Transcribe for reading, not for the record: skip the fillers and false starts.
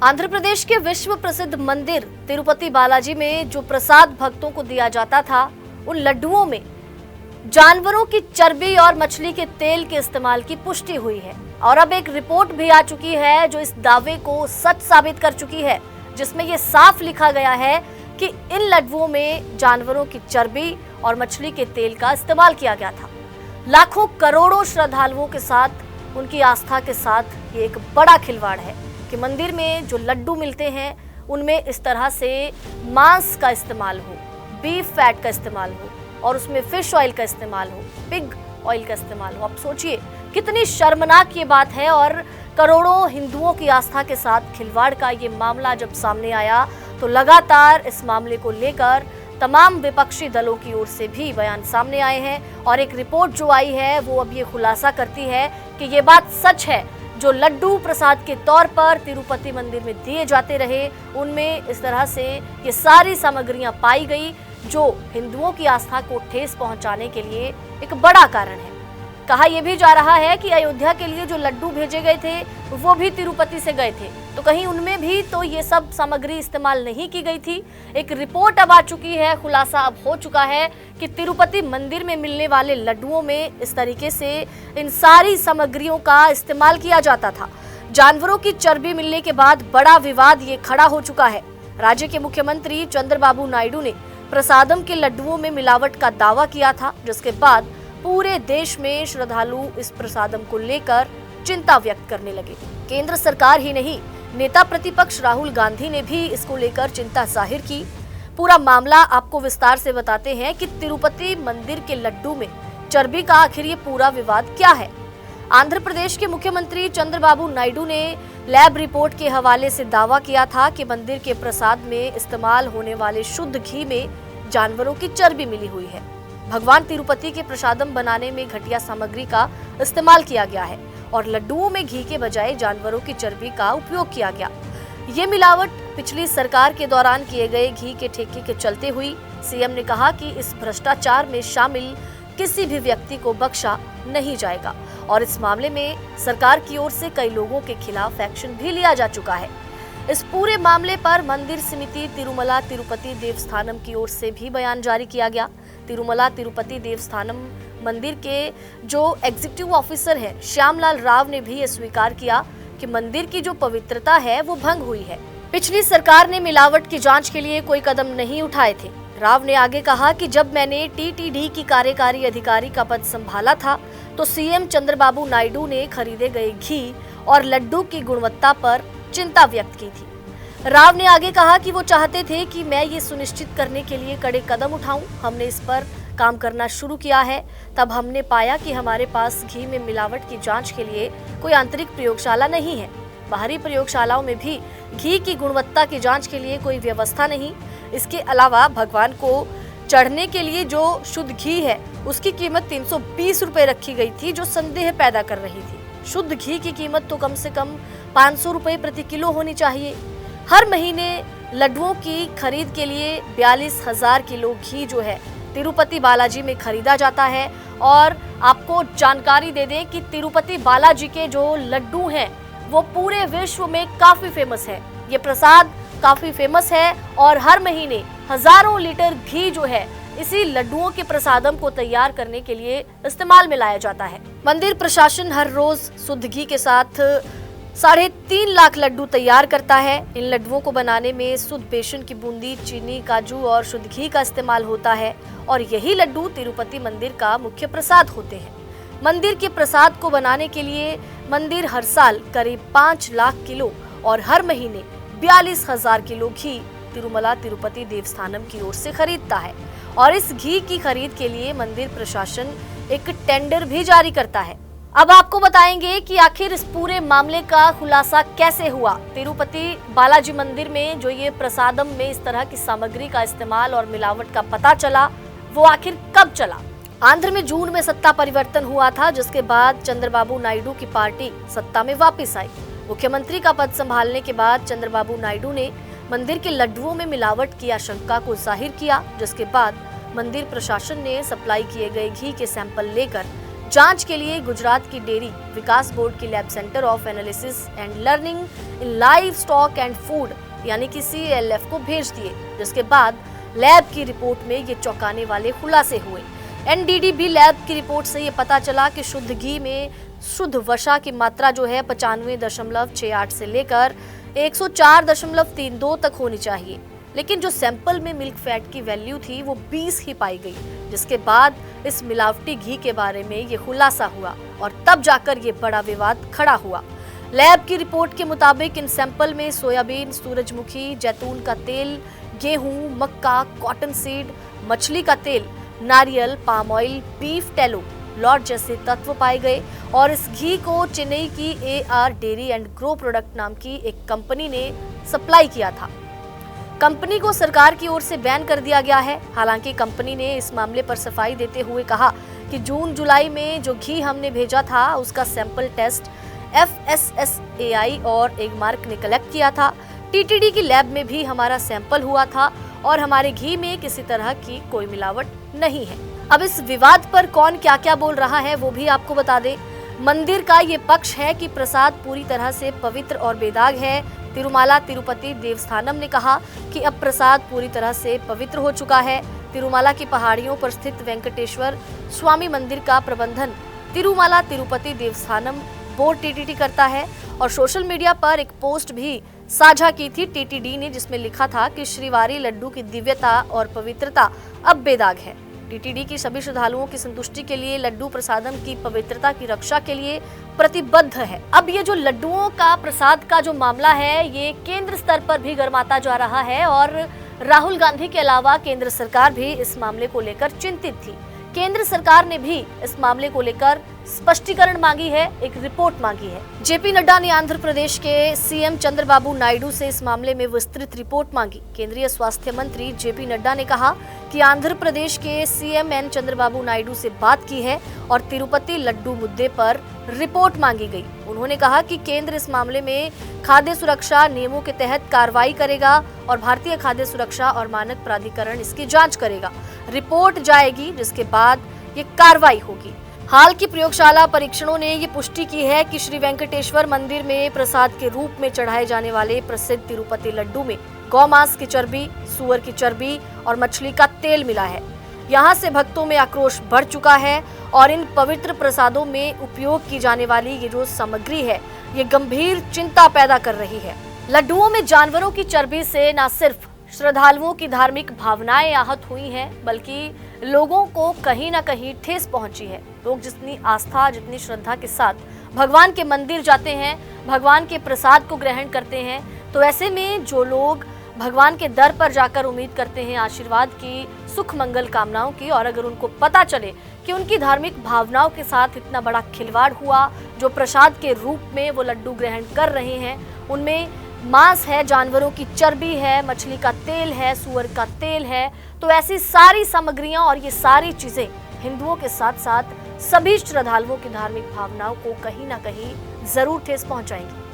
आंध्र प्रदेश के विश्व प्रसिद्ध मंदिर तिरुपति बालाजी में जो प्रसाद भक्तों को दिया जाता था, उन लड्डुओं में जानवरों की चर्बी और मछली के तेल के इस्तेमाल की पुष्टि हुई है। और अब एक रिपोर्ट भी आ चुकी है जो इस दावे को सच साबित कर चुकी है, जिसमें यह साफ लिखा गया है कि इन लड्डुओं में जानवरों की चर्बी और मछली के तेल का इस्तेमाल किया गया था। लाखों करोड़ों श्रद्धालुओं के साथ, उनकी आस्था के साथ ये एक बड़ा खिलवाड़ है कि मंदिर में जो लड्डू मिलते हैं उनमें इस तरह से मांस का इस्तेमाल हो, बीफ फैट का इस्तेमाल हो और उसमें फिश ऑयल का इस्तेमाल हो, पिग ऑयल का इस्तेमाल हो। आप सोचिए कितनी शर्मनाक ये बात है। और करोड़ों हिंदुओं की आस्था के साथ खिलवाड़ का ये मामला जब सामने आया तो लगातार इस मामले को लेकर तमाम विपक्षी दलों की ओर से भी बयान सामने आए हैं। और एक रिपोर्ट जो आई है वो अब ये खुलासा करती है कि ये बात सच है, जो लड्डू प्रसाद के तौर पर तिरुपति मंदिर में दिए जाते रहे उनमें इस तरह से ये सारी सामग्रियां पाई गई, जो हिंदुओं की आस्था को ठेस पहुंचाने के लिए एक बड़ा कारण है। कहा यह भी जा रहा है कि अयोध्या के लिए जो लड्डू भेजे गए थे वो भी तिरुपति से गए थे, तो कहीं उनमें भी तो ये सब सामग्री इस्तेमाल नहीं की गई थी। एक रिपोर्ट अब आ चुकी है, खुलासा अब हो चुका है कि तिरुपति मंदिर में मिलने वाले लड्डुओं में इस तरीके से इन सारी सामग्रियों का इस्तेमाल किया जाता था। जानवरों की चर्बी मिलने के बाद बड़ा विवाद ये खड़ा हो चुका है। राज्य के मुख्यमंत्री चंद्रबाबू नायडू ने प्रसादम के लड्डुओं में मिलावट का दावा किया था, जिसके बाद पूरे देश में श्रद्धालु इस प्रसादम को लेकर चिंता व्यक्त करने लगे। केंद्र सरकार ही नहीं, नेता प्रतिपक्ष राहुल गांधी ने भी इसको लेकर चिंता जाहिर की। पूरा मामला आपको विस्तार से बताते हैं कि तिरुपति मंदिर के लड्डू में चर्बी का आखिर ये पूरा विवाद क्या है। आंध्र प्रदेश के मुख्यमंत्री चंद्रबाबू नायडू ने लैब रिपोर्ट के हवाले से दावा किया था कि मंदिर के प्रसाद में इस्तेमाल होने वाले शुद्ध घी में जानवरों की चर्बी मिली हुई है। भगवान तिरुपति के प्रसादम बनाने में घटिया सामग्री का इस्तेमाल किया गया है और लड्डुओं में घी के बजाय जानवरों की चर्बी का उपयोग किया गया। ये मिलावट पिछली सरकार के दौरान किए गए घी के ठेके के चलते हुई। सीएम ने कहा कि इस भ्रष्टाचार में शामिल किसी भी व्यक्ति को बख्शा नहीं जाएगा और इस मामले में सरकार की ओर से कई लोगों के खिलाफ एक्शन भी लिया जा चुका है। इस पूरे मामले पर मंदिर समिति तिरुमला तिरुपति देवस्थानम की ओर से भी बयान जारी किया गया। तिरुमला तिरुपति देवस्थानम मंदिर के जो एग्जीक्यूटिव ऑफिसर है श्यामलाल राव ने भी ये स्वीकार किया कि मंदिर की जो पवित्रता है वो भंग हुई है। पिछली सरकार ने मिलावट की जांच के लिए कोई कदम नहीं उठाए थे। राव ने आगे कहा कि जब मैंने टीटीडी की कार्यकारी अधिकारी का पद संभाला था तो सीएम चंद्रबाबू नायडू ने खरीदे गए घी और लड्डू की गुणवत्ता पर चिंता व्यक्त की थी। राव ने आगे कहा कि वो चाहते थे कि मैं ये सुनिश्चित करने के लिए कड़े कदम उठाऊं। हमने इस पर काम करना शुरू किया है। तब हमने पाया कि हमारे पास घी में मिलावट की जांच के लिए कोई आंतरिक प्रयोगशाला नहीं है। बाहरी प्रयोगशालाओं में भी घी की गुणवत्ता की जांच के लिए कोई व्यवस्था नहीं। इसके अलावा भगवान को चढ़ने के लिए जो शुद्ध घी है उसकी कीमत 320 रुपए रखी गई थी, जो संदेह पैदा कर रही थी। शुद्ध घी की कीमत तो कम से कम 500 रुपए प्रति किलो होनी चाहिए। हर महीने लड्डुओं की खरीद के लिए 42,000 किलो घी जो है तिरुपति बालाजी में खरीदा जाता है। और आपको जानकारी दे दें कि तिरुपति बालाजी के जो लड्डू हैं वो पूरे विश्व में काफी फेमस है। ये प्रसाद काफी फेमस है और हर महीने हजारों लीटर घी जो है इसी लड्डुओं के प्रसादम को तैयार करने के लिए इस्तेमाल में लाया जाता है। मंदिर प्रशासन हर रोज शुद्ध घी के साथ 3.5 लाख लड्डू तैयार करता है। इन लड्डुओं को बनाने में शुद्ध बेसन की बूंदी, चीनी, काजू और शुद्ध घी का इस्तेमाल होता है और यही लड्डू तिरुपति मंदिर का मुख्य प्रसाद होते हैं। मंदिर के प्रसाद को बनाने के लिए मंदिर हर साल करीब 5 लाख किलो और हर महीने 42,000 किलो घी तिरुमला तिरुपति देवस्थानम की ओर से खरीदता है। और इस घी की खरीद के लिए मंदिर प्रशासन एक टेंडर भी जारी करता है। अब आपको बताएंगे कि आखिर इस पूरे मामले का खुलासा कैसे हुआ। तिरुपति बालाजी मंदिर में जो ये प्रसादम में इस तरह की सामग्री का इस्तेमाल और मिलावट का पता चला, वो आखिर कब चला। आंध्र में जून में सत्ता परिवर्तन हुआ था, जिसके बाद चंद्रबाबू नायडू की पार्टी सत्ता में वापस आई। मुख्यमंत्री का पद संभालने के बाद चंद्रबाबू नायडू ने मंदिर के लड्डुओं में मिलावट की आशंका को जाहिर किया, जिसके बाद मंदिर प्रशासन ने सप्लाई किए गए घी के सैंपल लेकर जांच के लिए गुजरात की डेयरी विकास बोर्ड की lab centre of analysis and learning in live stock and food यानी कि CLF को भेज दिए, जिसके बाद लैब की रिपोर्ट में ये चौंकाने वाले खुलासे हुए। NDDB लैब की रिपोर्ट से ये पता चला कि शुद्ध घी में शुद्ध वसा की मात्रा जो है 95.68 से लेकर 104.32 तक होनी चाहिए, लेकिन जो सैंपल में मिल्क फैट की वैल्यू थी वो 20 ही पाई गई, जिसके बाद इस मिलावटी घी के बारे में ये खुलासा हुआ और तब जाकर ये बड़ा विवाद खड़ा हुआ। लैब की रिपोर्ट के मुताबिक इन सैंपल में सोयाबीन, सूरजमुखी, जैतून का तेल, गेहूं, मक्का, कॉटन सीड, मछली का तेल, नारियल, पाम ऑयल, बीफ टेलो, लॉट जैसे तत्व पाए गए और इस घी को चेन्नई की AR dairy and grow product नाम की एक कंपनी ने सप्लाई किया था। कंपनी को सरकार की ओर से बैन कर दिया गया है। हालांकि कंपनी ने इस मामले पर सफाई देते हुए कहा कि जून-जुलाई में जो घी हमने भेजा था उसका सैंपल टेस्ट FSSAI और एगमार्क ने कलेक्ट किया था। TTD की लैब में भी हमारा सैंपल हुआ था और हमारे घी में किसी तरह की कोई मिलावट नहीं है। अब इस विवाद पर कौन क्या क्या बोल रहा है वो भी आपको बता दें। मंदिर का ये पक्ष है कि प्रसाद पूरी तरह से पवित्र और बेदाग है। तिरुमाला तिरुपति देवस्थानम ने कहा कि अब प्रसाद पूरी तरह से पवित्र हो चुका है। तिरुमाला की पहाड़ियों पर स्थित वेंकटेश्वर स्वामी मंदिर का प्रबंधन तिरुमाला तिरुपति देवस्थानम बोर्ड TTD करता है और सोशल मीडिया पर एक पोस्ट भी साझा की थी TTD ने, जिसमें लिखा था कि श्रीवारी लड्डू की दिव्यता और पवित्रता अब बेदाग है। TTD की सभी श्रद्धालुओं की संतुष्टि के लिए लड्डू प्रसादम की पवित्रता की रक्षा के लिए प्रतिबद्ध है। अब ये जो लड्डुओं का प्रसाद का जो मामला है ये केंद्र स्तर पर भी गर्माता जा रहा है और राहुल गांधी के अलावा केंद्र सरकार भी इस मामले को लेकर चिंतित थी। केंद्र सरकार ने भी इस मामले को लेकर स्पष्टीकरण मांगी है, एक रिपोर्ट मांगी है। JP नड्डा ने आंध्र प्रदेश के CM चंद्रबाबू नायडू से इस मामले में विस्तृत रिपोर्ट मांगी। केंद्रीय स्वास्थ्य मंत्री JP नड्डा ने कहा कि आंध्र प्रदेश के CM N चंद्रबाबू नायडू से बात की है और तिरुपति लड्डू मुद्दे पर रिपोर्ट मांगी गई। उन्होंने कहा कि केंद्र इस मामले में खाद्य सुरक्षा नियमों के तहत कार्रवाई करेगा और भारतीय खाद्य सुरक्षा और मानक प्राधिकरण इसकी जांच करेगा। रिपोर्ट जाएगी जिसके बाद ये कार्रवाई होगी। हाल की प्रयोगशाला परीक्षणों ने ये पुष्टि की है कि श्री वेंकटेश्वर मंदिर में प्रसाद के रूप में चढ़ाए जाने वाले प्रसिद्ध तिरुपति लड्डू में गौमांस की चर्बी, सुअर की चर्बी और मछली का तेल मिला है। यहाँ से भक्तों में आक्रोश बढ़ चुका है और इन पवित्र प्रसादों में उपयोग की जाने वाली ये जो सामग्री है ये गंभीर चिंता पैदा कर रही है। लड्डुओं में जानवरों की चर्बी से न सिर्फ श्रद्धालुओं की धार्मिक भावनाएं आहत हुई हैं, बल्कि लोगों को कहीं ना कहीं ठेस पहुंची है। लोग जितनी आस्था, जितनी श्रद्धा के साथ भगवान के मंदिर जाते हैं, भगवान के प्रसाद को ग्रहण करते हैं, तो ऐसे में जो लोग भगवान के दर पर जाकर उम्मीद करते हैं आशीर्वाद की, सुख मंगल कामनाओं की, और अगर उनको पता चले कि उनकी धार्मिक भावनाओं के साथ इतना बड़ा खिलवाड़ हुआ, जो प्रसाद के रूप में वो लड्डू ग्रहण कर रहे हैं, उनमें मांस है, जानवरों की चर्बी है, मछली का तेल है, सुअर का तेल है, तो ऐसी सारी सामग्रियां और ये सारी चीजें हिंदुओं के साथ साथ सभी श्रद्धालुओं की धार्मिक भावनाओं को कहीं ना कहीं जरूर ठेस पहुंचाएंगी।